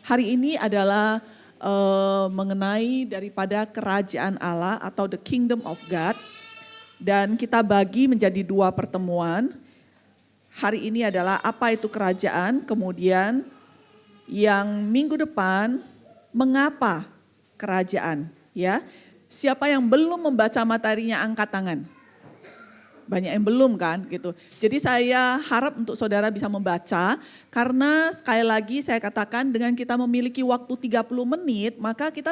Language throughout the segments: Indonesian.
Hari ini adalah mengenai daripada kerajaan Allah atau the kingdom of God. Dan kita bagi menjadi 2 pertemuan. Hari ini adalah apa itu kerajaan, kemudian yang minggu depan mengapa kerajaan, ya. Siapa yang belum membaca materinya angkat tangan. Banyak yang belum kan gitu. Jadi saya harap untuk saudara bisa membaca karena sekali lagi saya katakan dengan kita memiliki waktu 30 menit maka kita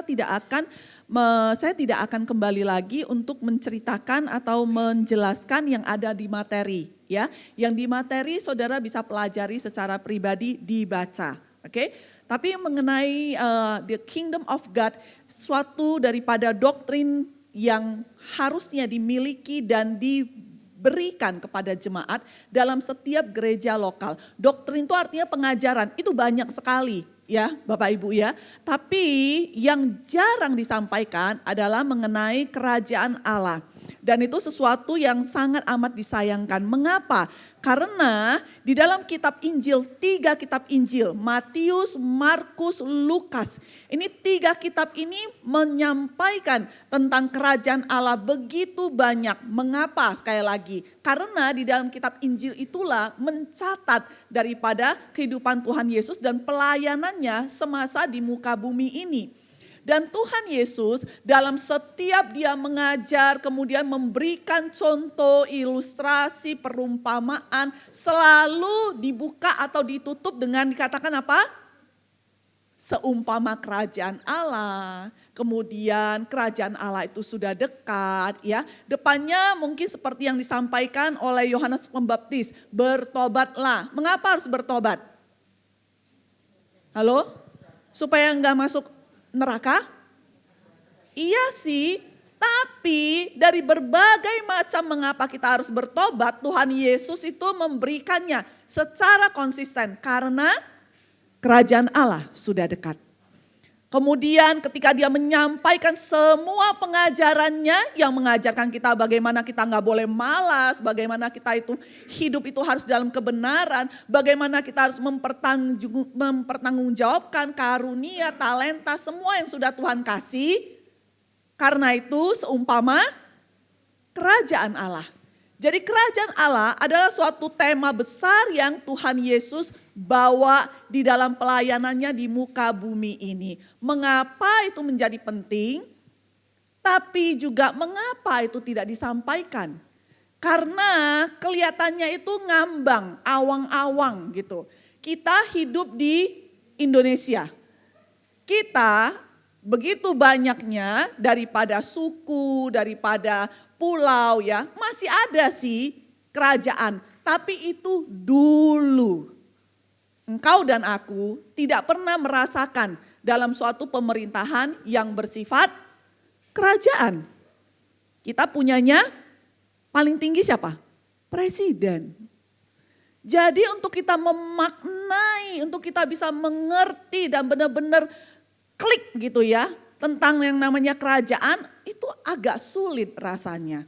saya tidak akan kembali lagi untuk menceritakan atau menjelaskan yang ada di materi ya. Yang di materi saudara bisa pelajari secara pribadi dibaca. Oke? Tapi mengenai the kingdom of God suatu daripada doktrin yang harusnya dimiliki dan diberikan kepada jemaat dalam setiap gereja lokal. Doktrin itu artinya pengajaran, itu banyak sekali ya Bapak Ibu ya. Tapi yang jarang disampaikan adalah mengenai kerajaan Allah. Dan itu sesuatu yang sangat amat disayangkan. Mengapa? Karena di dalam kitab Injil, 3 kitab Injil, Matius, Markus, Lukas. Ini 3 kitab ini menyampaikan tentang kerajaan Allah begitu banyak. Mengapa? Sekali lagi, karena di dalam kitab Injil itulah mencatat daripada kehidupan Tuhan Yesus dan pelayanannya semasa di muka bumi ini. Dan Tuhan Yesus dalam setiap dia mengajar, kemudian memberikan contoh, ilustrasi, perumpamaan, selalu dibuka atau ditutup dengan dikatakan apa? Seumpama kerajaan Allah. Kemudian kerajaan Allah itu sudah dekat ya. Depannya mungkin seperti yang disampaikan oleh Yohanes Pembaptis, bertobatlah. Mengapa harus bertobat? Halo? Supaya enggak masuk neraka? Iya sih, tapi dari berbagai macam mengapa kita harus bertobat, Tuhan Yesus itu memberikannya secara konsisten karena kerajaan Allah sudah dekat. Kemudian ketika dia menyampaikan semua pengajarannya yang mengajarkan kita bagaimana kita nggak boleh malas, bagaimana kita itu hidup itu harus dalam kebenaran, bagaimana kita harus mempertanggungjawabkan karunia, talenta, semua yang sudah Tuhan kasih. Karena itu seumpama kerajaan Allah. Jadi kerajaan Allah adalah suatu tema besar yang Tuhan Yesus bawa di dalam pelayanannya di muka bumi ini. Mengapa itu menjadi penting? Tapi juga mengapa itu tidak disampaikan? Karena kelihatannya itu ngambang, awang-awang gitu. Kita hidup di Indonesia. Kita begitu banyaknya daripada suku, daripada pulau ya, masih ada sih kerajaan, tapi itu dulu. Engkau dan aku tidak pernah merasakan dalam suatu pemerintahan yang bersifat kerajaan. Kita punyanya paling tinggi siapa? Presiden. Jadi untuk kita memaknai, untuk kita bisa mengerti dan benar-benar klik gitu ya, tentang yang namanya kerajaan itu agak sulit rasanya.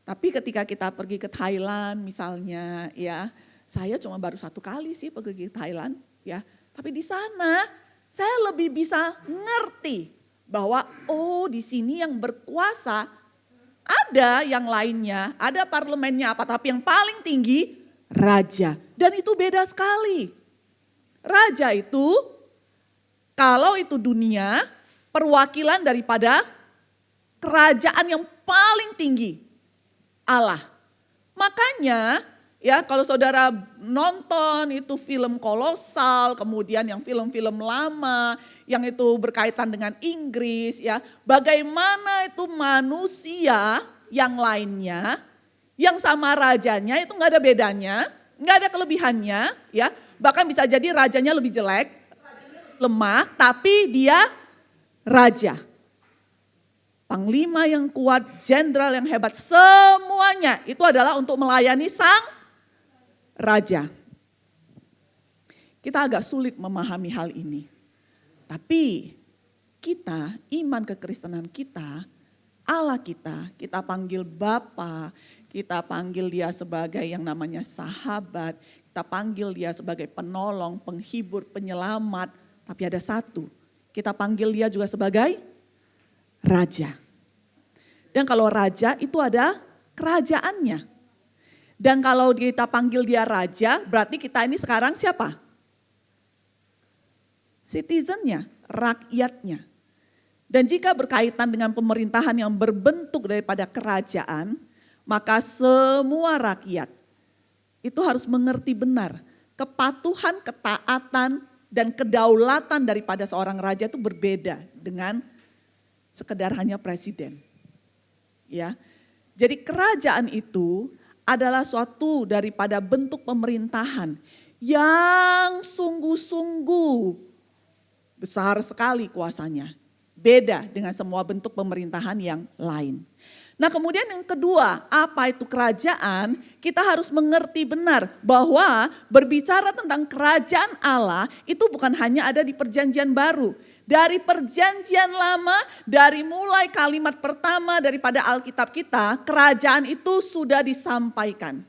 Tapi ketika kita pergi ke Thailand misalnya ya, saya cuma baru 1 kali sih pergi ke Thailand ya. Tapi di sana saya lebih bisa ngerti bahwa oh di sini yang berkuasa ada yang lainnya, ada parlemennya apa, tapi yang paling tinggi raja. Dan itu beda sekali. Raja itu kalau itu dunia, perwakilan daripada kerajaan yang paling tinggi, Allah. Makanya ya kalau saudara nonton itu film kolosal, kemudian yang film-film lama, yang itu berkaitan dengan Inggris ya. Bagaimana itu manusia yang lainnya, yang sama rajanya itu gak ada bedanya, gak ada kelebihannya ya. Bahkan bisa jadi rajanya lebih jelek, lemah, tapi dia raja. Panglima yang kuat, jenderal yang hebat, semuanya itu adalah untuk melayani sang raja. Kita agak sulit memahami hal ini. Tapi kita, iman kekristenan kita, Allah kita panggil Bapa, kita panggil dia sebagai yang namanya sahabat, Kita panggil dia sebagai penolong, penghibur, penyelamat. Tapi ada satu, kita panggil dia juga sebagai raja. Dan kalau raja itu ada kerajaannya. Dan kalau kita panggil dia raja, berarti kita ini sekarang siapa? Citizennya, rakyatnya. Dan jika berkaitan dengan pemerintahan yang berbentuk daripada kerajaan, maka semua rakyat itu harus mengerti benar kepatuhan, ketaatan, dan kedaulatan daripada seorang raja itu berbeda dengan sekedar hanya presiden. Ya. Jadi kerajaan itu adalah suatu daripada bentuk pemerintahan yang sungguh-sungguh besar sekali kuasanya. Beda dengan semua bentuk pemerintahan yang lain. Nah kemudian yang kedua, apa itu kerajaan? Kita harus mengerti benar bahwa berbicara tentang kerajaan Allah itu bukan hanya ada di perjanjian baru. Dari perjanjian lama, dari mulai kalimat pertama daripada Alkitab kita, kerajaan itu sudah disampaikan.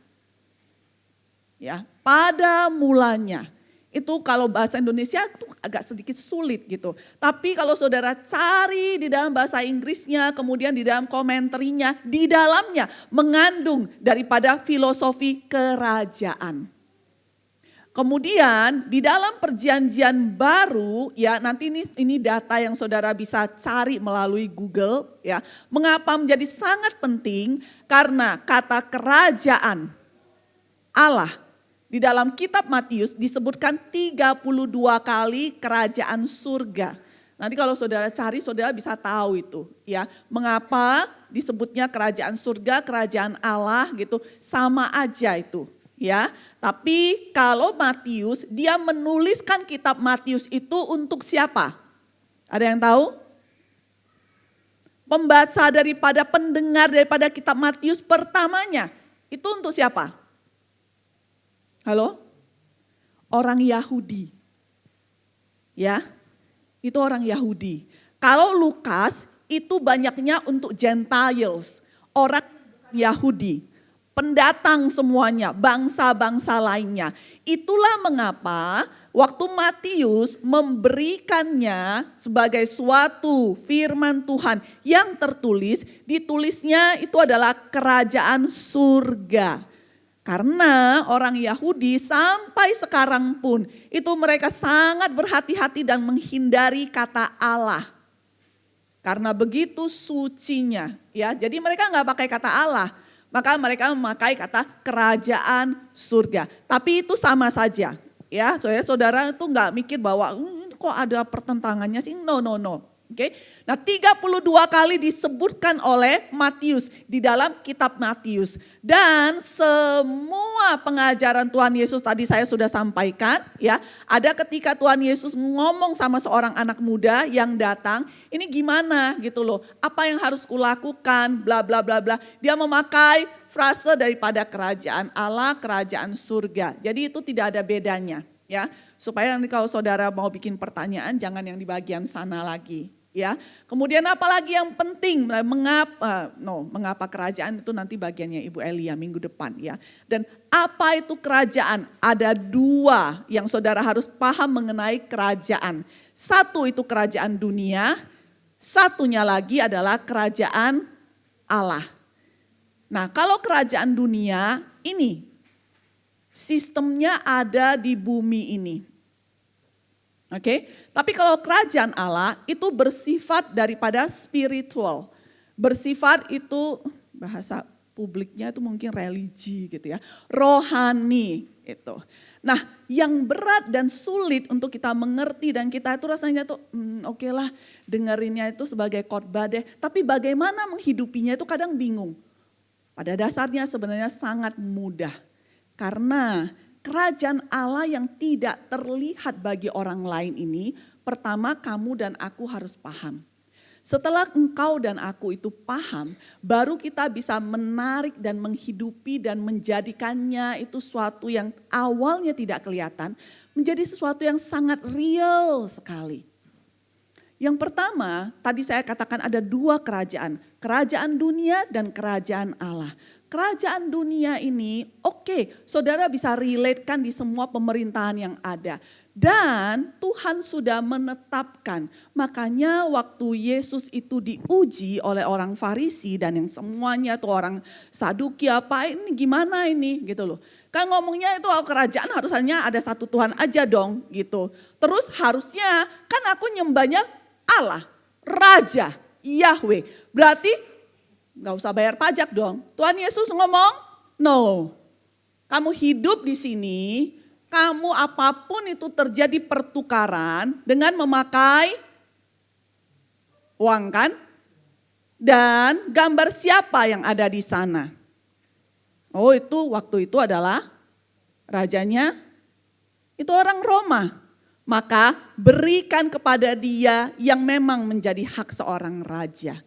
Ya, pada mulanya. Itu kalau bahasa Indonesia itu agak sedikit sulit gitu. Tapi kalau saudara cari di dalam bahasa Inggrisnya, kemudian di dalam komentarnya, di dalamnya mengandung daripada filosofi kerajaan. Kemudian di dalam perjanjian baru, ya nanti ini data yang saudara bisa cari melalui Google, ya. Mengapa menjadi sangat penting? Karena kata kerajaan Allah di dalam kitab Matius disebutkan 32 kali kerajaan surga. Nanti kalau saudara cari, saudara bisa tahu itu, ya. Mengapa disebutnya kerajaan surga, kerajaan Allah gitu, sama aja itu, ya. Tapi kalau Matius, dia menuliskan kitab Matius itu untuk siapa? Ada yang tahu? Pembaca daripada pendengar daripada kitab Matius pertamanya, itu untuk siapa? Halo? Orang Yahudi. Ya, itu orang Yahudi. Kalau Lukas itu banyaknya untuk Gentiles, orang Yahudi. Pendatang semuanya, bangsa-bangsa lainnya. Itulah mengapa waktu Matius memberikannya sebagai suatu firman Tuhan yang tertulis, ditulisnya itu adalah kerajaan surga. Karena orang Yahudi sampai sekarang pun itu mereka sangat berhati-hati dan menghindari kata Allah. Karena begitu sucinya, ya. Jadi mereka nggak pakai kata Allah, maka mereka memakai kata kerajaan surga. Tapi itu sama saja, ya. Saudara itu nggak mikir bahwa kok ada pertentangannya sih? No. Oke. Nah 32 kali disebutkan oleh Matius di dalam kitab Matius. Dan semua pengajaran Tuhan Yesus tadi saya sudah sampaikan, ya. Ada ketika Tuhan Yesus ngomong sama seorang anak muda yang datang, ini gimana gitu loh. Apa yang harus kulakukan, bla bla bla bla. Dia memakai frase daripada kerajaan Allah, kerajaan surga. Jadi itu tidak ada bedanya, ya. Supaya nanti kalau saudara mau bikin pertanyaan jangan yang di bagian sana lagi. Ya, kemudian apalagi yang penting, mengapa kerajaan itu nanti bagiannya Ibu Elia minggu depan ya. Dan apa itu kerajaan? Ada dua yang saudara harus paham mengenai kerajaan. Satu itu kerajaan dunia, satunya lagi adalah kerajaan Allah. Nah kalau kerajaan dunia ini sistemnya ada di bumi ini. Oke, tapi kalau kerajaan Allah itu bersifat daripada spiritual. Bersifat itu bahasa publiknya itu mungkin religi gitu ya. Rohani itu. Nah yang berat dan sulit untuk kita mengerti dan kita itu rasanya tuh oke lah dengerinnya itu sebagai khotbah deh. Tapi bagaimana menghidupinya itu kadang bingung. Pada dasarnya sebenarnya sangat mudah. Karena kerajaan Allah yang tidak terlihat bagi orang lain ini, pertama kamu dan aku harus paham. Setelah engkau dan aku itu paham, baru kita bisa menarik dan menghidupi dan menjadikannya itu suatu yang awalnya tidak kelihatan, menjadi sesuatu yang sangat real sekali. Yang pertama, tadi saya katakan ada dua kerajaan, kerajaan dunia dan kerajaan Allah. kerajaan dunia ini, oke, saudara bisa relatekan di semua pemerintahan yang ada. Dan Tuhan sudah menetapkan, makanya waktu Yesus itu diuji oleh orang Farisi dan yang semuanya tuh orang Saduki apa ini gimana ini gitu loh. Kan ngomongnya itu kerajaan harusnya ada satu Tuhan aja dong gitu. Terus harusnya kan aku nyembahnya Allah, Raja, Yahweh. Berarti gak usah bayar pajak dong. Tuhan Yesus ngomong, no. Kamu hidup di sini, kamu apapun itu terjadi pertukaran dengan memakai uang kan? Dan gambar siapa yang ada di sana? Oh itu waktu itu adalah rajanya itu orang Roma. Maka berikan kepada dia yang memang menjadi hak seorang raja.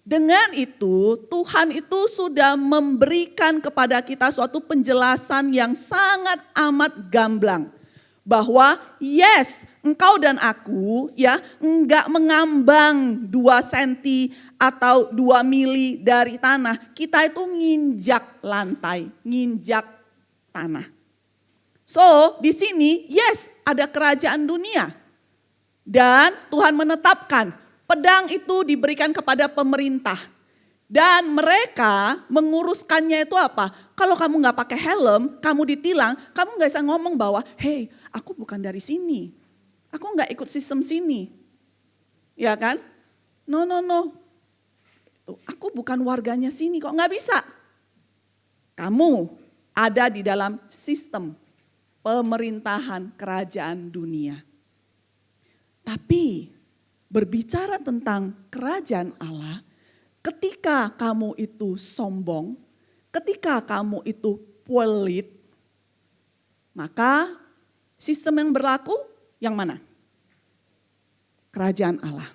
Dengan itu Tuhan itu sudah memberikan kepada kita suatu penjelasan yang sangat amat gamblang. Bahwa yes, engkau dan aku ya enggak mengambang 2 senti atau 2 mili dari tanah. Kita itu nginjak lantai, nginjak tanah. So di sini yes ada kerajaan dunia. Dan Tuhan menetapkan pedang itu diberikan kepada pemerintah. Dan mereka menguruskannya itu apa? Kalau kamu gak pakai helm, kamu ditilang, kamu gak bisa ngomong bahwa, hey aku bukan dari sini. Aku gak ikut sistem sini. Ya kan? No. Aku bukan warganya sini kok, gak bisa. Kamu ada di dalam sistem pemerintahan kerajaan dunia. Tapi berbicara tentang kerajaan Allah, ketika kamu itu sombong, ketika kamu itu pelit, maka sistem yang berlaku yang mana? Kerajaan Allah.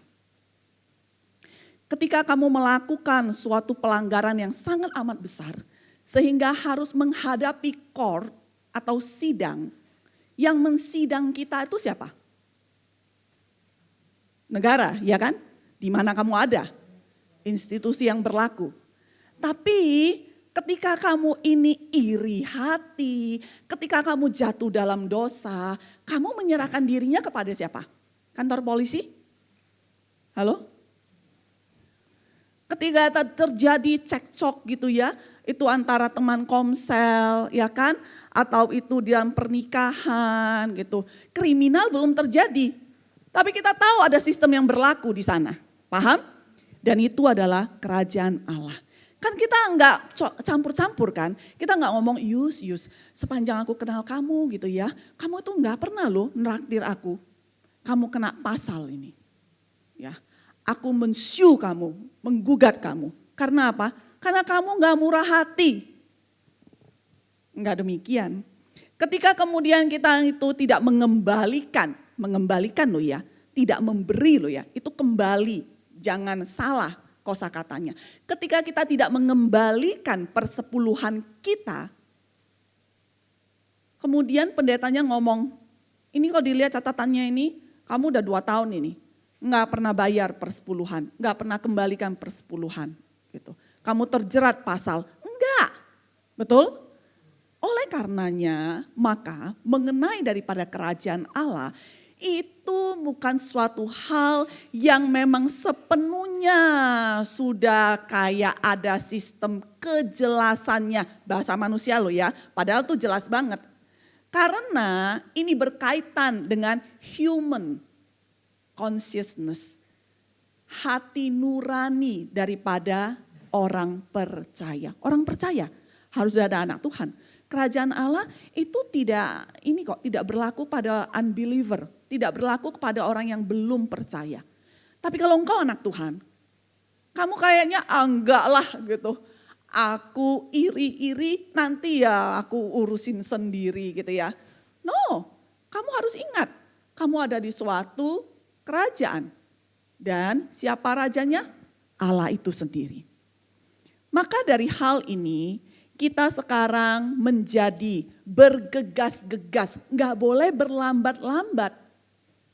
Ketika kamu melakukan suatu pelanggaran yang sangat amat besar, sehingga harus menghadapi court atau sidang, yang mensidang kita itu siapa? Negara, ya kan? Di mana kamu ada? Institusi yang berlaku. Tapi ketika kamu ini iri hati, ketika kamu jatuh dalam dosa, kamu menyerahkan dirinya kepada siapa? Kantor polisi? Halo? Ketika terjadi cekcok gitu ya, itu antara teman komsel, ya kan? Atau itu dalam pernikahan gitu. Kriminal belum terjadi. Tapi kita tahu ada sistem yang berlaku di sana. Paham? Dan itu adalah kerajaan Allah. Kan kita enggak campur-campur kan. Kita enggak ngomong Yus, sepanjang aku kenal kamu gitu ya. Kamu itu enggak pernah loh neraktir aku. Kamu kena pasal ini. Ya, aku mensiu kamu, menggugat kamu. Karena apa? Karena kamu enggak murah hati. Enggak demikian. Ketika kemudian kita itu tidak mengembalikan loh ya, tidak memberi loh ya, itu kembali, jangan salah kosakatanya. Ketika kita tidak mengembalikan persepuluhan kita, kemudian pendetanya ngomong, ini kalau dilihat catatannya ini, kamu udah 2 tahun ini, nggak pernah bayar persepuluhan, nggak pernah kembalikan persepuluhan, gitu. Kamu terjerat pasal, enggak, betul? Oleh karenanya, maka mengenai daripada kerajaan Allah, itu bukan suatu hal yang memang sepenuhnya sudah kayak ada sistem kejelasannya. Bahasa manusia loh ya, padahal tuh jelas banget. Karena ini berkaitan dengan human consciousness. Hati nurani daripada orang percaya. Orang percaya harus ada anak Tuhan. Kerajaan Allah itu tidak berlaku pada unbeliever, tidak berlaku kepada orang yang belum percaya. Tapi kalau engkau anak Tuhan, kamu kayaknya enggak lah gitu. Aku iri-iri nanti ya aku urusin sendiri gitu ya. No, kamu harus ingat, kamu ada di suatu kerajaan. Dan siapa rajanya? Allah itu sendiri. Maka dari hal ini, kita sekarang menjadi bergegas-gegas, nggak boleh berlambat-lambat.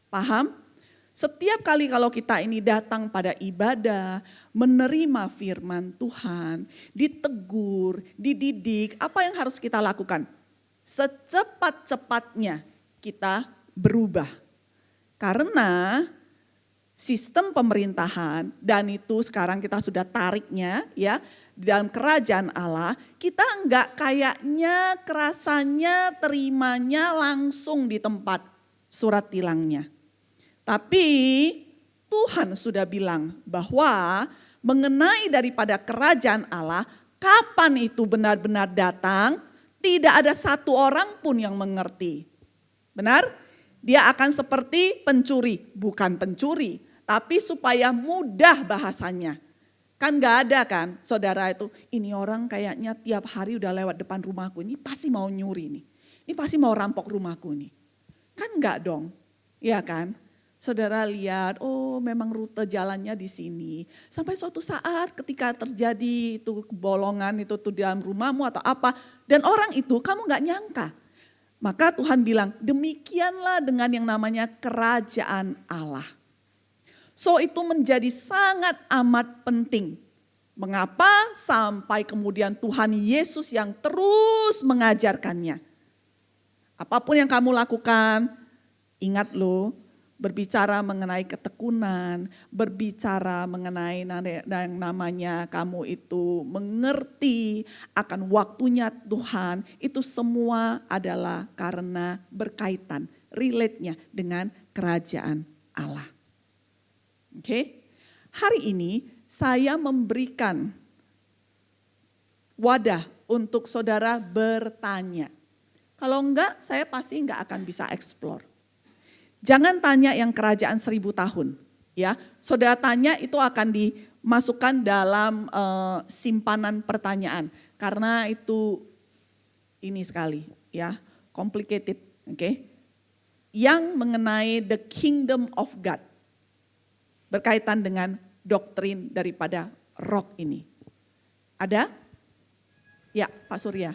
Paham? Setiap kali kalau kita ini datang pada ibadah, menerima firman Tuhan, ditegur, dididik, apa yang harus kita lakukan? Secepat-cepatnya kita berubah. Karena sistem pemerintahan, dan itu sekarang kita sudah tariknya ya, dalam kerajaan Allah, kita enggak kayaknya, kerasanya, terimanya langsung di tempat surat tilangnya. Tapi Tuhan sudah bilang bahwa mengenai daripada kerajaan Allah, kapan itu benar-benar datang, tidak ada satu orang pun yang mengerti. Benar? Dia akan seperti pencuri, bukan pencuri, tapi supaya mudah bahasanya. Kan gak ada kan saudara itu, ini orang kayaknya tiap hari udah lewat depan rumahku, ini pasti mau nyuri nih. Ini pasti mau rampok rumahku nih. Kan gak dong, ya kan? Saudara lihat, oh memang rute jalannya di sini. Sampai suatu saat ketika terjadi itu kebolongan itu tuh dalam rumahmu atau apa. Dan orang itu kamu gak nyangka. Maka Tuhan bilang, demikianlah dengan yang namanya kerajaan Allah. So itu menjadi sangat amat penting. Mengapa? Sampai kemudian Tuhan Yesus yang terus mengajarkannya. Apapun yang kamu lakukan, ingat loh. Berbicara mengenai ketekunan, berbicara mengenai yang namanya kamu itu mengerti akan waktunya Tuhan, itu semua adalah karena berkaitan, relate-nya dengan kerajaan Allah. Oke? Hari ini saya memberikan wadah untuk saudara bertanya. Kalau enggak, saya pasti enggak akan bisa explore. Jangan tanya yang kerajaan 1000 tahun, ya. Saudara tanya itu akan dimasukkan dalam simpanan pertanyaan, karena itu ini sekali, ya, complicated, oke. Yang mengenai the kingdom of God, berkaitan dengan doktrin daripada roh ini. Ada? Ya, Pak Surya.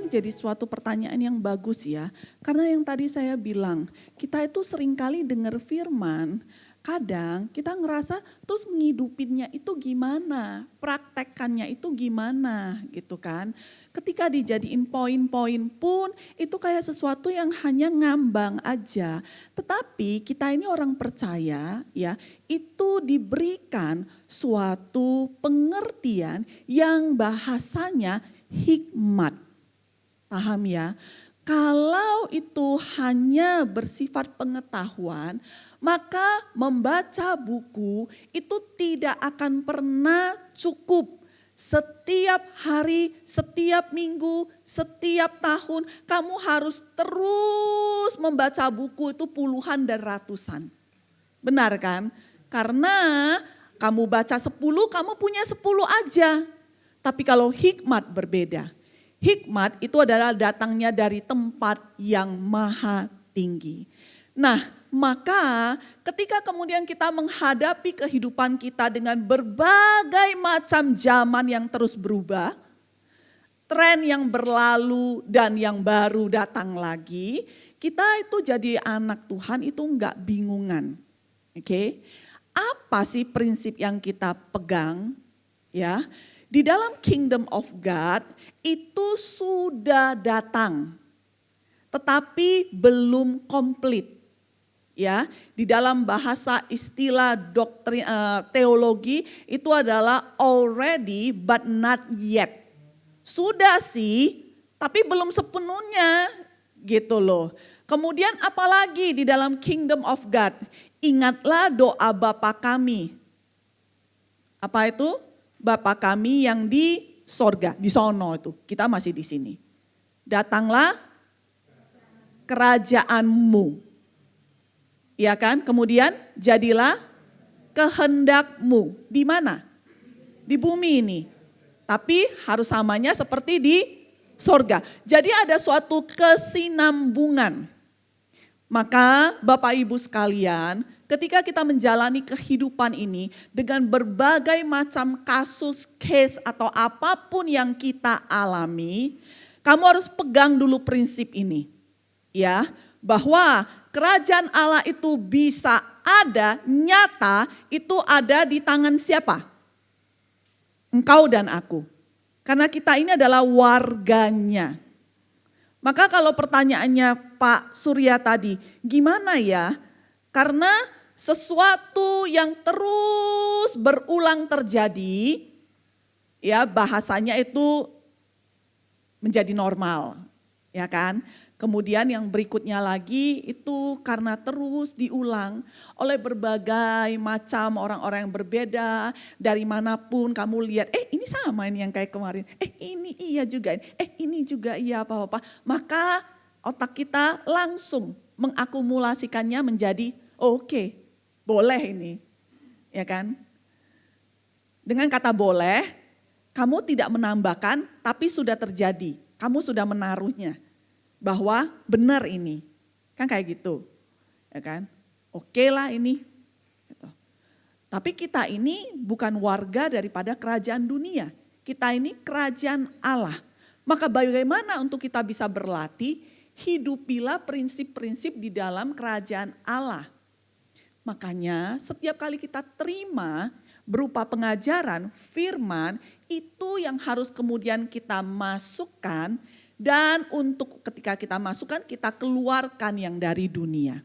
Jadi suatu pertanyaan yang bagus ya, karena yang tadi saya bilang, kita itu seringkali dengar firman, kadang kita ngerasa terus ngidupinnya itu gimana, praktekannya itu gimana gitu kan. Ketika dijadiin poin-poin pun itu kayak sesuatu yang hanya ngambang aja. Tetapi kita ini orang percaya ya, itu diberikan suatu pengertian yang bahasanya hikmat. Paham ya? Kalau itu hanya bersifat pengetahuan, maka membaca buku itu tidak akan pernah cukup. Setiap hari, setiap minggu, setiap tahun kamu harus terus membaca buku itu puluhan dan ratusan. Benar kan? Karena kamu baca 10, kamu punya 10 aja. Tapi kalau hikmat berbeda. Hikmat itu adalah datangnya dari tempat yang maha tinggi. Nah, maka ketika kemudian kita menghadapi kehidupan kita dengan berbagai macam zaman yang terus berubah, tren yang berlalu dan yang baru datang lagi, kita itu jadi anak Tuhan itu enggak bingungan. Oke? Apa sih prinsip yang kita pegang? Ya, di dalam kingdom of God itu sudah datang, tetapi belum komplit. Ya, di dalam bahasa istilah doktrin teologi itu adalah already but not yet. Sudah sih, tapi belum sepenuhnya gitu loh. Kemudian apalagi di dalam kingdom of God, ingatlah doa Bapa kami. Apa itu? Bapa kami yang di sorga, di sono itu. Kita masih di sini. Datanglah kerajaanmu. Ya kan? Kemudian jadilah kehendakmu. Di mana? Di bumi ini. Tapi harus samanya seperti di sorga. Jadi ada suatu kesinambungan. Maka Bapak Ibu sekalian, ketika kita menjalani kehidupan ini dengan berbagai macam kasus, case atau apapun yang kita alami, kamu harus pegang dulu prinsip ini. Ya, bahwa kerajaan Allah itu bisa ada, nyata, itu ada di tangan siapa? Engkau dan aku. Karena kita ini adalah warganya. Maka kalau pertanyaannya Pak Surya tadi, gimana ya? Karena sesuatu yang terus berulang terjadi, ya bahasanya itu menjadi normal, ya kan? Kemudian yang berikutnya lagi itu karena terus diulang oleh berbagai macam orang-orang yang berbeda. Dari manapun kamu lihat, ini sama ini yang kayak kemarin. Ini iya juga, ini juga iya apa-apa. Maka otak kita langsung mengakumulasikannya menjadi oke, boleh ini. Ya kan? Dengan kata boleh, kamu tidak menambahkan tapi sudah terjadi. Kamu sudah menaruhnya. Bahwa benar ini, kan kayak gitu, ya kan? Oke lah ini. Gitu. Tapi kita ini bukan warga daripada kerajaan dunia, kita ini kerajaan Allah. Maka bagaimana untuk kita bisa berlatih, hidupilah prinsip-prinsip di dalam kerajaan Allah. Makanya setiap kali kita terima berupa pengajaran, firman, itu yang harus kemudian kita masukkan. Dan untuk ketika kita masukkan, kita keluarkan yang dari dunia.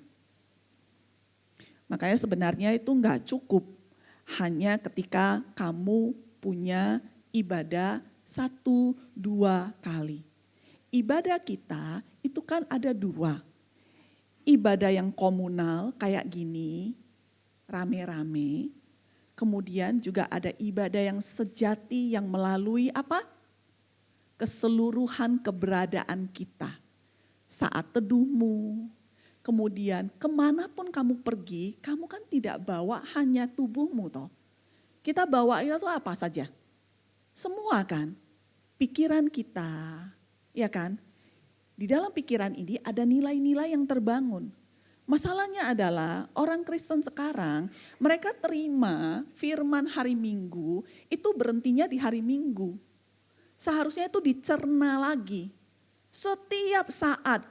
Makanya sebenarnya itu enggak cukup hanya ketika kamu punya ibadah 1-2 kali. Ibadah kita itu kan ada 2. Ibadah yang komunal kayak gini, rame-rame. Kemudian juga ada ibadah yang sejati yang melalui apa? Keseluruhan keberadaan kita. Saat teduhmu, kemudian kemanapun kamu pergi, kamu kan tidak bawa hanya tubuhmu toh. Kita bawa itu apa saja? Semua kan, pikiran kita, ya kan? Di dalam pikiran ini ada nilai-nilai yang terbangun. Masalahnya adalah orang Kristen sekarang, mereka terima firman hari Minggu, itu berhentinya di hari Minggu. Seharusnya itu dicerna lagi. Setiap saat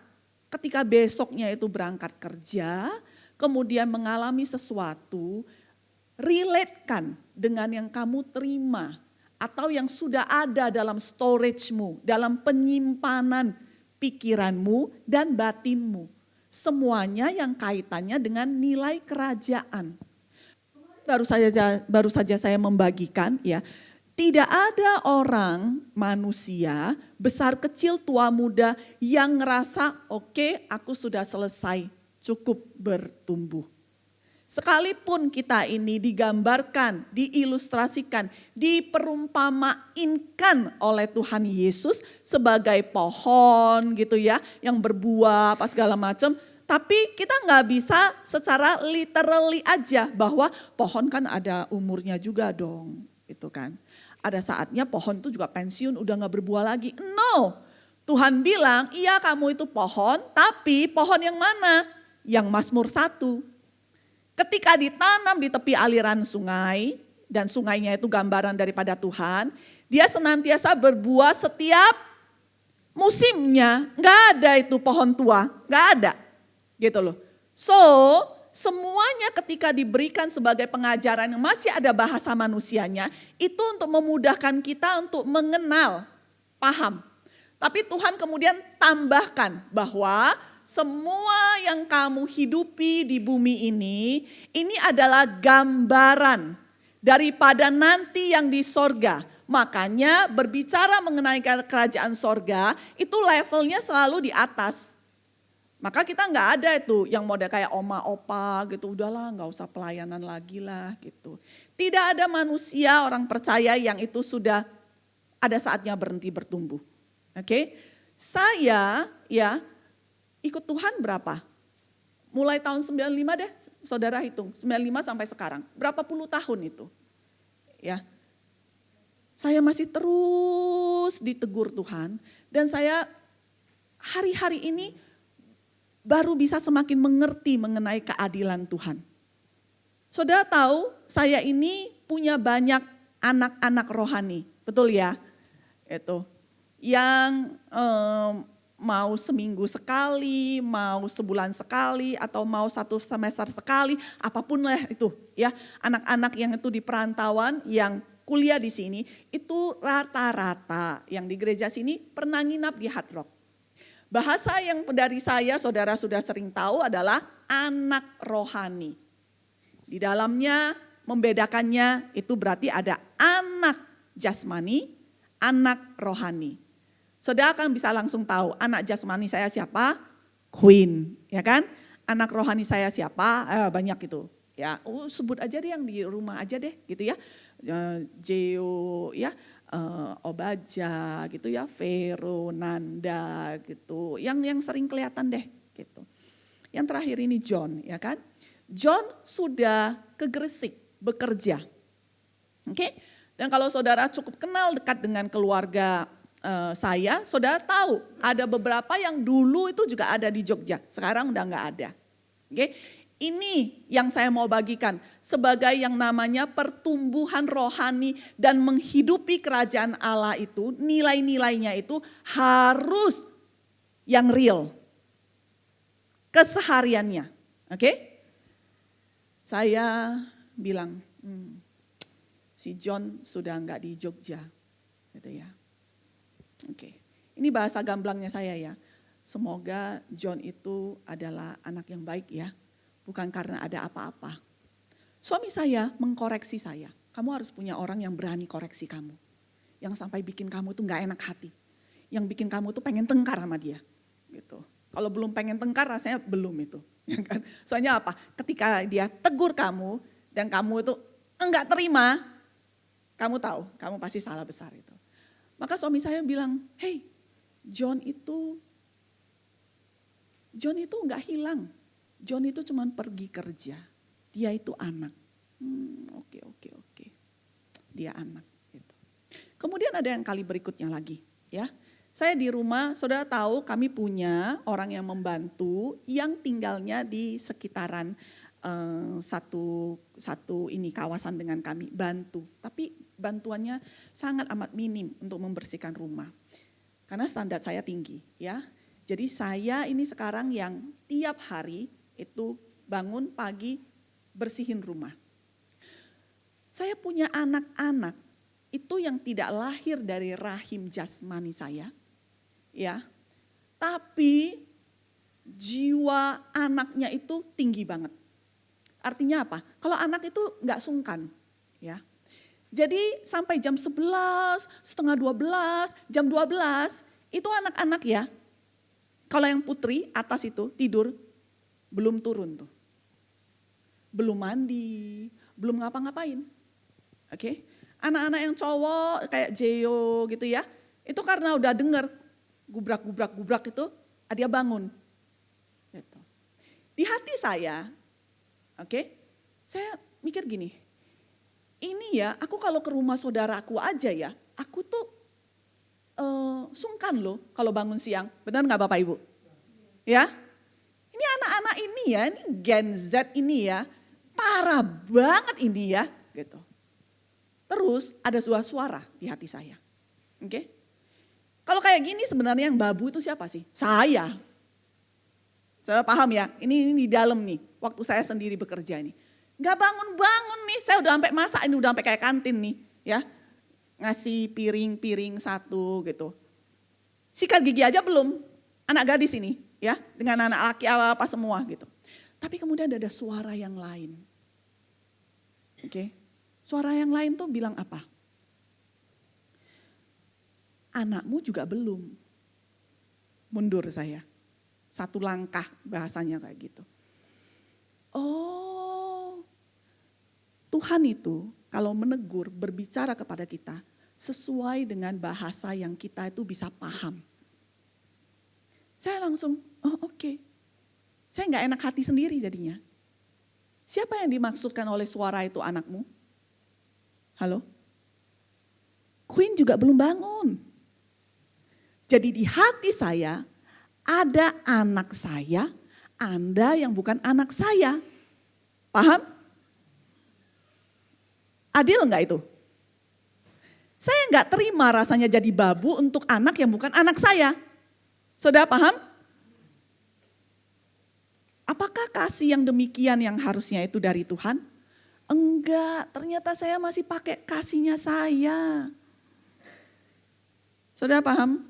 ketika besoknya itu berangkat kerja, kemudian mengalami sesuatu, relate-kan dengan yang kamu terima. Atau yang sudah ada dalam storage-mu, dalam penyimpanan pikiranmu dan batinmu. Semuanya yang kaitannya dengan nilai kerajaan. Baru saja saya membagikan ya. Tidak ada orang manusia besar kecil tua muda yang ngerasa oke, aku sudah selesai, cukup bertumbuh. Sekalipun kita ini digambarkan, diilustrasikan, diperumpamainkan oleh Tuhan Yesus sebagai pohon gitu ya, yang berbuah apa segala macam. Tapi kita nggak bisa secara literally aja bahwa pohon kan ada umurnya juga dong, itu kan. Ada saatnya pohon itu juga pensiun, udah gak berbuah lagi. No, Tuhan bilang, iya kamu itu pohon, tapi pohon yang mana? Yang Mazmur 1. Ketika ditanam di tepi aliran sungai, dan sungainya itu gambaran daripada Tuhan, dia senantiasa berbuah setiap musimnya. Gak ada itu pohon tua, gak ada. Gitu loh. So, semuanya ketika diberikan sebagai pengajaran yang masih ada bahasa manusianya, itu untuk memudahkan kita untuk mengenal, paham. Tapi Tuhan kemudian tambahkan bahwa semua yang kamu hidupi di bumi ini adalah gambaran daripada nanti yang di sorga. Makanya berbicara mengenai kerajaan sorga, itu levelnya selalu di atas. Maka kita nggak ada itu yang model kayak oma opa gitu, udahlah nggak usah pelayanan lagi lah gitu. Tidak ada manusia orang percaya yang itu sudah ada saatnya berhenti bertumbuh. Oke, saya ya ikut Tuhan berapa? Mulai tahun 95 deh, saudara hitung 95 sampai sekarang. Berapa puluh tahun itu? Ya, saya masih terus ditegur Tuhan dan saya hari-hari ini baru bisa semakin mengerti mengenai keadilan Tuhan. Saudara tahu saya ini punya banyak anak-anak rohani, betul ya? Itu yang mau seminggu sekali, mau sebulan sekali, atau mau 1 semester sekali, apapun lah itu ya. Anak-anak yang itu di perantauan, yang kuliah di sini, itu rata-rata yang di gereja sini pernah nginap di Hard Rock. Bahasa yang dari saya, saudara sudah sering tahu adalah anak rohani. Di dalamnya membedakannya itu berarti ada anak jasmani, anak rohani. Saudara akan bisa langsung tahu anak jasmani saya siapa? Queen, ya kan? Anak rohani saya siapa? Banyak itu. Ya, sebut aja deh yang di rumah aja deh, gitu ya. Jeo, ya, Obaja, gitu ya. Vero, Nanda, gitu. Yang sering kelihatan deh, gitu. Yang terakhir ini John, ya kan? John sudah ke Gresik bekerja. Oke? Dan kalau saudara cukup kenal dekat dengan keluarga saya, saudara tahu ada beberapa yang dulu itu juga ada di Jogja, sekarang udah nggak ada. Oke? Ini yang saya mau bagikan sebagai yang namanya pertumbuhan rohani dan menghidupi kerajaan Allah itu, nilai-nilainya itu harus yang real. Kesehariannya. Oke? Saya bilang, si John sudah enggak di Jogja, gitu ya. Oke, ini bahasa gamblangnya saya ya. Semoga John itu adalah anak yang baik ya, bukan karena ada apa-apa. Suami saya mengkoreksi saya, kamu harus punya orang yang berani koreksi kamu. Yang sampai bikin kamu tuh enggak enak hati. Yang bikin kamu tuh pengen tengkar sama dia, gitu. Kalau belum pengen tengkar rasanya belum itu. Ya kan? Soalnya apa? Ketika dia tegur kamu dan kamu itu enggak terima, kamu tahu, kamu pasti salah besar itu. Maka suami saya bilang, hey, John itu enggak hilang. John itu cuma pergi kerja. Dia itu anak. Oke. Dia anak. Gitu. Kemudian ada yang kali berikutnya lagi, ya. Saya di rumah, saudara tahu kami punya orang yang membantu yang tinggalnya di sekitaran satu ini kawasan dengan kami, bantu. Tapi bantuannya sangat amat minim untuk membersihkan rumah. Karena standar saya tinggi ya. Jadi saya ini sekarang yang tiap hari itu bangun pagi bersihin rumah. Saya punya anak-anak itu yang tidak lahir dari rahim jasmani saya. Ya, tapi jiwa anaknya itu tinggi banget. Artinya apa? Kalau anak itu nggak sungkan, ya. Jadi sampai jam 11, setengah 12, jam 12 itu anak-anak ya. Kalau yang putri atas itu tidur belum turun tuh, belum mandi, belum ngapa-ngapain. Oke, anak-anak yang cowok kayak Jeo gitu ya, itu karena udah denger gubrak itu, dia bangun. Gitu. Di hati saya, oke, saya mikir gini, ini ya aku kalau ke rumah saudaraku aja ya, aku tuh sungkan loh kalau bangun siang. Benar gak Bapak Ibu? Ya, ini anak-anak ini ya, ini Gen Z ini ya, parah banget ini ya. Gitu. Terus ada suara di hati saya, oke? Kalau kayak gini sebenarnya yang babu itu siapa sih? Saya. Saya paham ya, ini di dalam nih, waktu saya sendiri bekerja ini. Gak bangun-bangun nih, saya udah sampai masak ini, udah sampai kayak kantin nih. Ya, ngasih piring-piring satu gitu. Sikat gigi aja belum, anak gadis ini ya, dengan anak laki apa semua gitu. Tapi kemudian ada suara yang lain. Oke, suara yang lain tuh bilang apa? Anakmu juga belum. Mundur saya. Satu langkah bahasanya kayak gitu. Oh, Tuhan itu kalau menegur, berbicara kepada kita sesuai dengan bahasa yang kita itu bisa paham. Saya langsung, oh oke. Saya gak enak hati sendiri jadinya. Siapa yang dimaksudkan oleh suara itu anakmu? Halo? Queen juga belum bangun. Jadi di hati saya ada anak saya, Anda yang bukan anak saya. Paham? Adil enggak itu? Saya enggak terima rasanya jadi babu untuk anak yang bukan anak saya. Saudara paham? Apakah kasih yang demikian yang harusnya itu dari Tuhan? Enggak, ternyata saya masih pakai kasihnya saya. Saudara paham?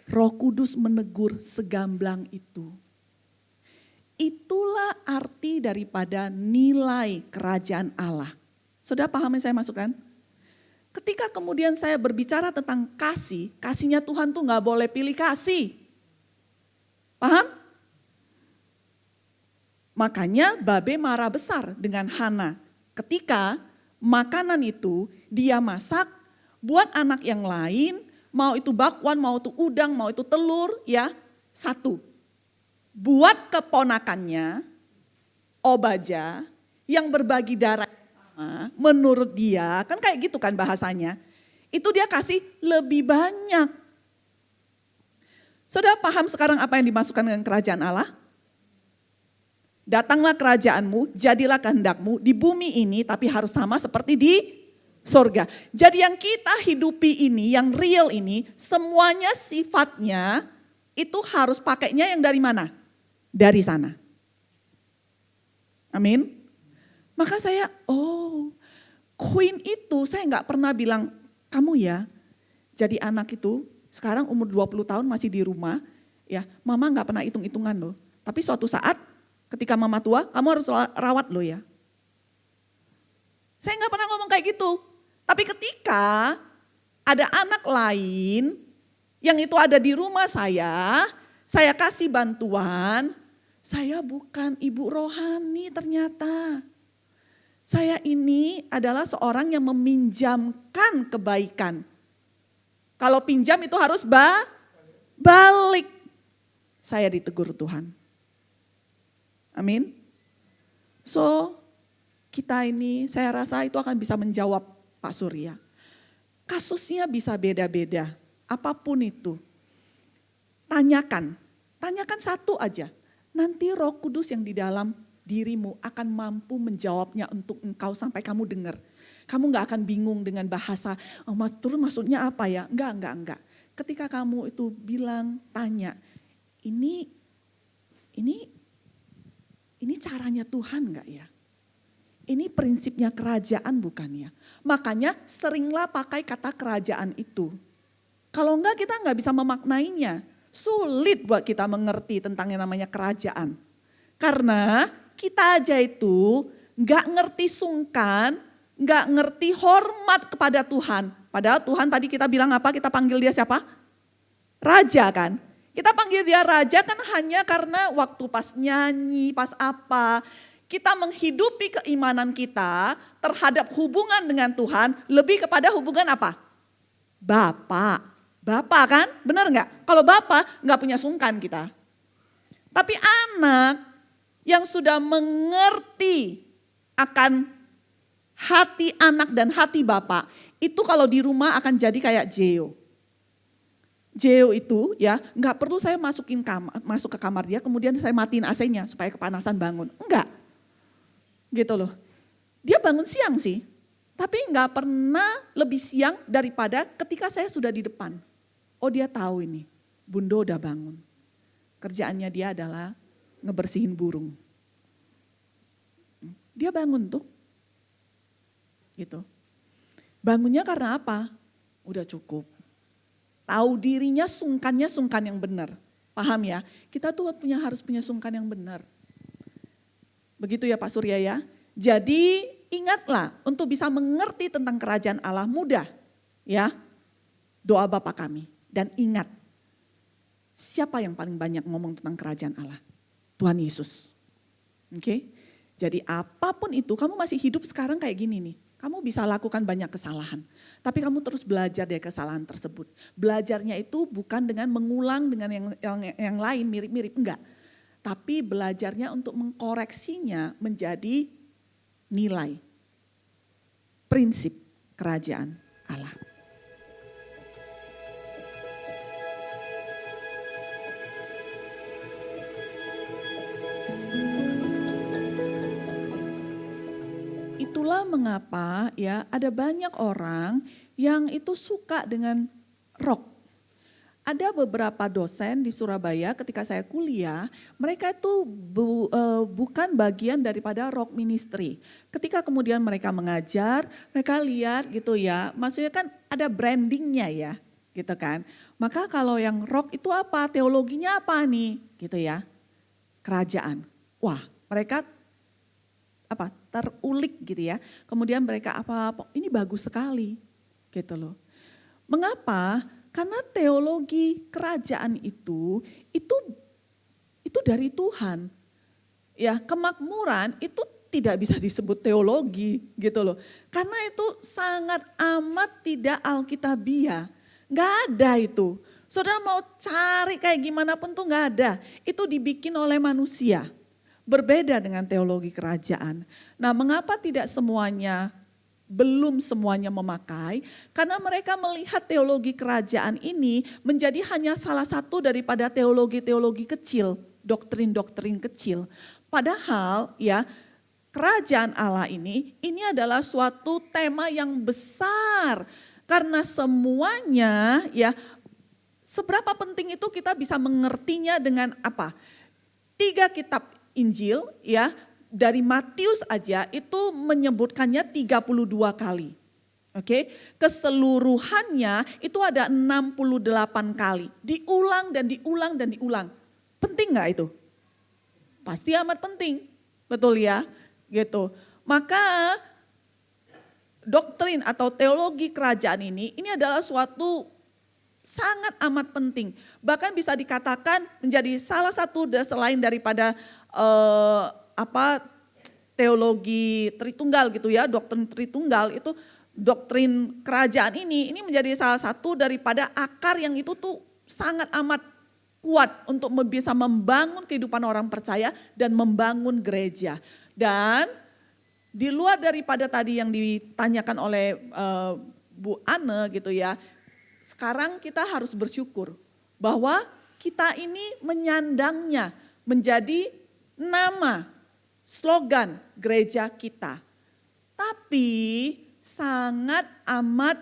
Roh Kudus menegur segamblang itu. Itulah arti daripada nilai kerajaan Allah. Saudara paham yang saya masukkan? Ketika kemudian saya berbicara tentang kasih, kasihnya Tuhan tuh gak boleh pilih kasih. Paham? Makanya Babe marah besar dengan Hana. Ketika makanan itu dia masak buat anak yang lain, mau itu bakwan, mau itu udang, mau itu telur, ya satu. Buat keponakannya, Obaja, yang berbagi darah sama, menurut dia, kan kayak gitu kan bahasanya. Itu dia kasih lebih banyak. Saudara paham sekarang apa yang dimasukkan dengan kerajaan Allah? Datanglah kerajaanmu, jadilah kehendakmu di bumi ini tapi harus sama seperti di surga. Jadi yang kita hidupi ini, yang real ini, semuanya sifatnya itu harus pakainya yang dari mana? Dari sana. Amin. Maka saya, Queen itu saya gak pernah bilang, kamu ya jadi anak itu sekarang umur 20 tahun masih di rumah, ya mama gak pernah hitung-hitungan loh. Tapi suatu saat ketika mama tua, kamu harus rawat lo ya. Saya gak pernah ngomong kayak gitu. Tapi ketika ada anak lain yang itu ada di rumah saya kasih bantuan, saya bukan ibu rohani ternyata. Saya ini adalah seorang yang meminjamkan kebaikan. Kalau pinjam itu harus balik. Saya ditegur Tuhan. Amin. So kita ini saya rasa itu akan bisa menjawab Pak Surya. Kasusnya bisa beda-beda, apapun itu. Tanyakan satu aja. Nanti Roh Kudus yang di dalam dirimu akan mampu menjawabnya untuk engkau sampai kamu dengar. Kamu gak akan bingung dengan bahasa, terus maksudnya apa ya? Enggak. Ketika kamu itu bilang, tanya, ini caranya Tuhan enggak ya? Ini prinsipnya kerajaan bukan ya? Makanya seringlah pakai kata kerajaan itu. Kalau enggak kita enggak bisa memaknainya. Sulit buat kita mengerti tentang yang namanya kerajaan. Karena kita aja itu enggak ngerti sungkan, enggak ngerti hormat kepada Tuhan. Padahal Tuhan tadi kita bilang apa? Kita panggil dia siapa? Raja kan? Kita panggil dia raja kan hanya karena waktu pas nyanyi, pas apa. Kita menghidupi keimanan kita terhadap hubungan dengan Tuhan lebih kepada hubungan apa? Bapak kan? Benar enggak? Kalau bapak enggak punya sungkan kita. Tapi anak yang sudah mengerti akan hati anak dan hati bapak, itu kalau di rumah akan jadi kayak Jeo itu ya nggak perlu saya masuk ke kamar dia kemudian saya matiin AC-nya supaya kepanasan bangun. Enggak. Gitu loh. Dia bangun siang sih. Tapi nggak pernah lebih siang daripada ketika saya sudah di depan. Oh dia tahu ini. Bundo udah bangun. Kerjaannya dia adalah ngebersihin burung. Dia bangun tuh. Gitu. Bangunnya karena apa? Udah cukup. Tahu dirinya sungkannya sungkan yang benar. Paham ya? Kita tuh harus punya sungkan yang benar. Begitu ya Pak Surya ya. Jadi ingatlah untuk bisa mengerti tentang kerajaan Allah mudah. Ya. Doa Bapa kami. Dan ingat. Siapa yang paling banyak ngomong tentang kerajaan Allah? Tuhan Yesus. Oke. Jadi apapun itu kamu masih hidup sekarang kayak gini nih. Kamu bisa lakukan banyak kesalahan. Tapi kamu terus belajar dari kesalahan tersebut. Belajarnya itu bukan dengan mengulang dengan yang lain mirip-mirip. Enggak. Tapi belajarnya untuk mengkoreksinya menjadi nilai. Prinsip kerajaan Allah. Itulah mengapa ya ada banyak orang yang itu suka dengan rock. Ada beberapa dosen di Surabaya ketika saya kuliah, mereka itu bukan bagian daripada rock ministry. Ketika kemudian mereka mengajar, mereka lihat gitu ya, maksudnya kan ada brandingnya ya, gitu kan. Maka kalau yang rock itu apa, teologinya apa nih, gitu ya, kerajaan. Wah, mereka terulik gitu ya. Kemudian mereka ini bagus sekali, gitu loh. Mengapa? Karena teologi kerajaan itu dari Tuhan. Ya, kemakmuran itu tidak bisa disebut teologi gitu loh. Karena itu sangat amat tidak alkitabiah. Enggak ada itu. Saudara mau cari kayak gimana pun tuh enggak ada. Itu dibikin oleh manusia. Berbeda dengan teologi kerajaan. Nah, mengapa tidak belum semuanya memakai, karena mereka melihat teologi kerajaan ini menjadi hanya salah satu daripada teologi-teologi kecil, doktrin-doktrin kecil. Padahal ya, kerajaan Allah ini adalah suatu tema yang besar, karena semuanya ya, seberapa penting itu kita bisa mengertinya dengan apa? 3 kitab Injil ya, dari Matius aja itu menyebutkannya 32 kali. Oke, keseluruhannya itu ada 68 kali. Diulang dan diulang dan diulang. Penting nggak itu? Pasti amat penting. Betul ya? Gitu. Maka doktrin atau teologi kerajaan ini adalah suatu sangat amat penting. Bahkan bisa dikatakan menjadi salah satu selain daripada teologi Tritunggal gitu ya, doktrin Tritunggal itu doktrin kerajaan ini menjadi salah satu daripada akar yang itu tuh sangat amat kuat untuk bisa membangun kehidupan orang percaya dan membangun gereja. Dan di luar daripada tadi yang ditanyakan oleh Bu Anne gitu ya, sekarang kita harus bersyukur bahwa kita ini menyandangnya menjadi nama, slogan gereja kita. Tapi sangat amat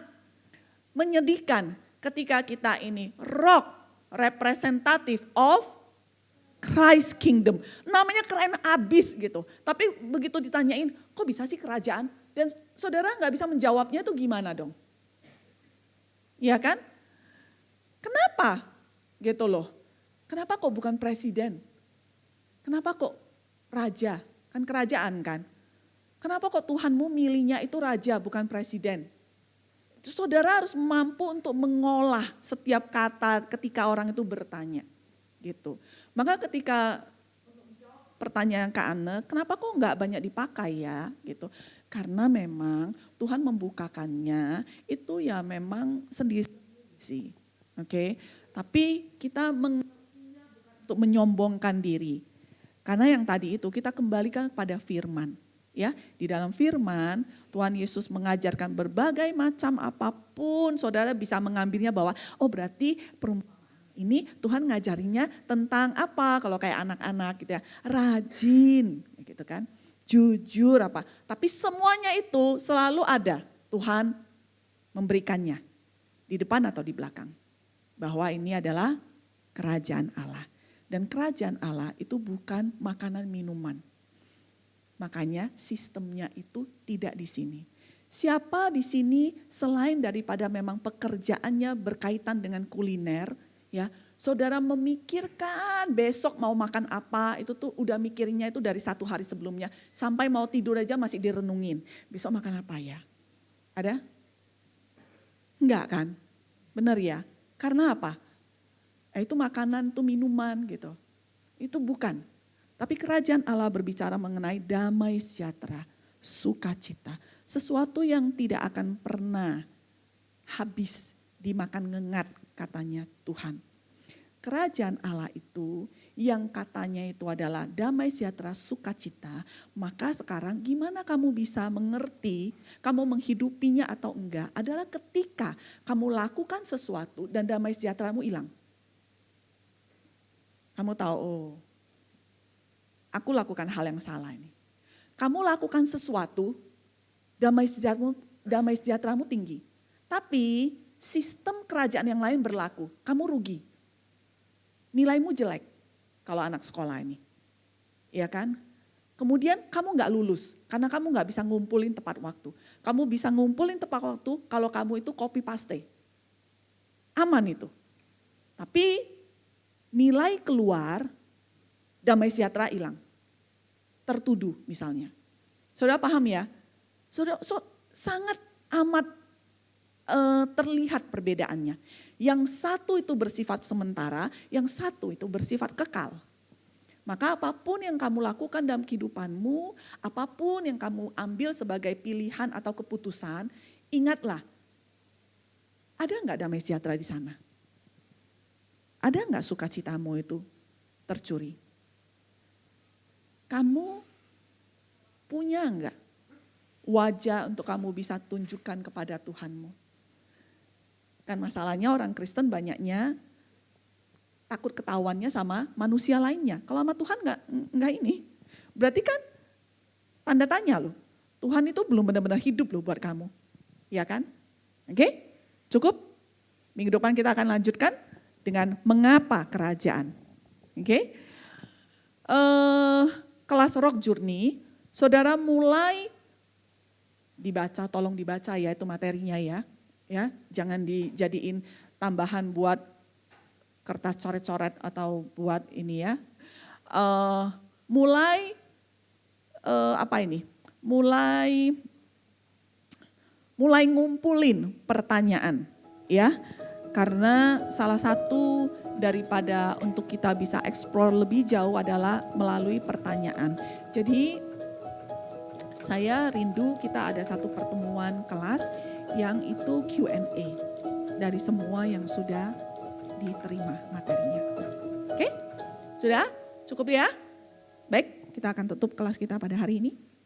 menyedihkan ketika kita ini rock representative of Christ Kingdom. Namanya keren abis gitu. Tapi begitu ditanyain, kok bisa sih kerajaan? Dan saudara gak bisa menjawabnya itu gimana dong? Iya kan? Kenapa? Gitu loh. Kenapa kok bukan presiden? Kenapa kok raja? Kan kerajaan kan? Kenapa kok Tuhanmu milihnya itu raja bukan presiden? Saudara harus mampu untuk mengolah setiap kata ketika orang itu bertanya. Gitu. Maka ketika pertanyaan Kak Anne, kenapa kok enggak banyak dipakai ya? Gitu. Karena memang Tuhan membukakannya itu ya memang sendiri sih. Oke. Tapi kita untuk menyombongkan diri. Karena yang tadi itu kita kembalikan pada firman. Ya, di dalam firman Tuhan Yesus mengajarkan berbagai macam apapun, saudara bisa mengambilnya bahwa oh berarti perumpamaan ini Tuhan ngajarinya tentang apa? Kalau kayak anak-anak gitu ya, rajin gitu kan. Jujur apa? Tapi semuanya itu selalu ada Tuhan memberikannya di depan atau di belakang. Bahwa ini adalah kerajaan Allah. Dan kerajaan Allah itu bukan makanan minuman. Makanya sistemnya itu tidak di sini. Siapa di sini selain daripada memang pekerjaannya berkaitan dengan kuliner, ya, saudara memikirkan besok mau makan apa, itu tuh udah mikirnya itu dari 1 hari sebelumnya. Sampai mau tidur aja masih direnungin, besok makan apa ya? Ada? Enggak kan? Benar ya? Karena apa? Itu makanan, itu minuman gitu. Itu bukan. Tapi kerajaan Allah berbicara mengenai damai sejahtera, sukacita. Sesuatu yang tidak akan pernah habis dimakan ngengat katanya Tuhan. Kerajaan Allah itu yang katanya itu adalah damai sejahtera, sukacita. Maka sekarang gimana kamu bisa mengerti, kamu menghidupinya atau enggak adalah ketika kamu lakukan sesuatu dan damai sejahteramu hilang. Kamu tahu, oh, aku lakukan hal yang salah ini. Kamu lakukan sesuatu damai sejahteramu tinggi. Tapi sistem kerajaan yang lain berlaku, kamu rugi. Nilaimu jelek kalau anak sekolah ini. Iya kan? Kemudian kamu nggak lulus karena kamu nggak bisa ngumpulin tepat waktu. Kamu bisa ngumpulin tepat waktu kalau kamu itu copy paste. Aman itu. Tapi nilai keluar, damai sejahtera hilang. Tertuduh misalnya. Saudara paham ya? Saudara sangat amat terlihat perbedaannya. Yang satu itu bersifat sementara, yang satu itu bersifat kekal. Maka apapun yang kamu lakukan dalam kehidupanmu, apapun yang kamu ambil sebagai pilihan atau keputusan, ingatlah, ada enggak damai sejahtera di sana? Ada enggak sukacitamu itu tercuri? Kamu punya enggak wajah untuk kamu bisa tunjukkan kepada Tuhanmu? Kan masalahnya orang Kristen banyaknya takut ketahuannya sama manusia lainnya. Kalau sama Tuhan enggak ini. Berarti kan tanda tanya loh. Tuhan itu belum benar-benar hidup loh buat kamu. Ya kan? Oke? Cukup? Minggu depan kita akan lanjutkan dengan mengapa kerajaan. Oke? Kelas Rock Journey, saudara mulai dibaca, tolong dibaca ya itu materinya ya. Ya, jangan dijadiin tambahan buat kertas coret-coret atau buat ini ya. Mulai ngumpulin pertanyaan ya. Karena salah satu daripada untuk kita bisa explore lebih jauh adalah melalui pertanyaan. Jadi saya rindu kita ada satu pertemuan kelas yang itu Q&A dari semua yang sudah diterima materinya. Oke? Sudah? Cukup ya? Baik, kita akan tutup kelas kita pada hari ini.